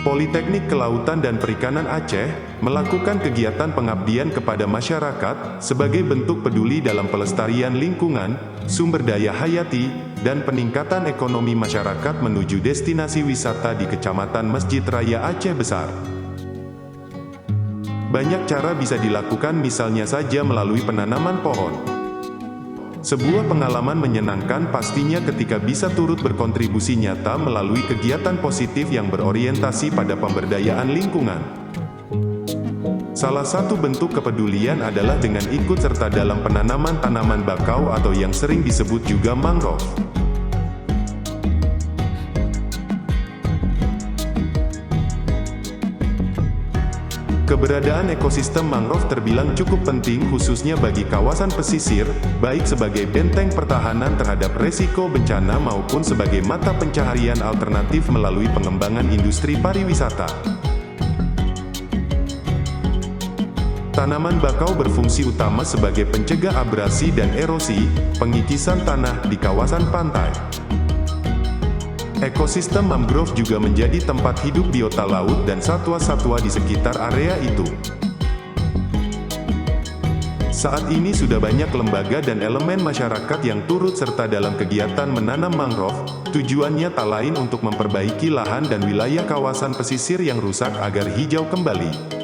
Politeknik Kelautan dan Perikanan Aceh melakukan kegiatan pengabdian kepada masyarakat sebagai bentuk peduli dalam pelestarian lingkungan, sumber daya hayati, dan peningkatan ekonomi masyarakat menuju destinasi wisata di Kecamatan Masjid Raya Aceh Besar. Banyak cara bisa dilakukan, misalnya saja melalui penanaman pohon. Sebuah pengalaman menyenangkan pastinya ketika bisa turut berkontribusi nyata melalui kegiatan positif yang berorientasi pada pemberdayaan lingkungan. Salah satu bentuk kepedulian adalah dengan ikut serta dalam penanaman tanaman bakau atau yang sering disebut juga mangrove. Keberadaan ekosistem mangrove terbilang cukup penting khususnya bagi kawasan pesisir, baik sebagai benteng pertahanan terhadap resiko bencana maupun sebagai mata pencaharian alternatif melalui pengembangan industri pariwisata. Tanaman bakau berfungsi utama sebagai pencegah abrasi dan erosi, pengikisan tanah di kawasan pantai. Ekosistem mangrove juga menjadi tempat hidup biota laut dan satwa-satwa di sekitar area itu. Saat ini sudah banyak lembaga dan elemen masyarakat yang turut serta dalam kegiatan menanam mangrove. Tujuannya tak lain untuk memperbaiki lahan dan wilayah kawasan pesisir yang rusak agar hijau kembali.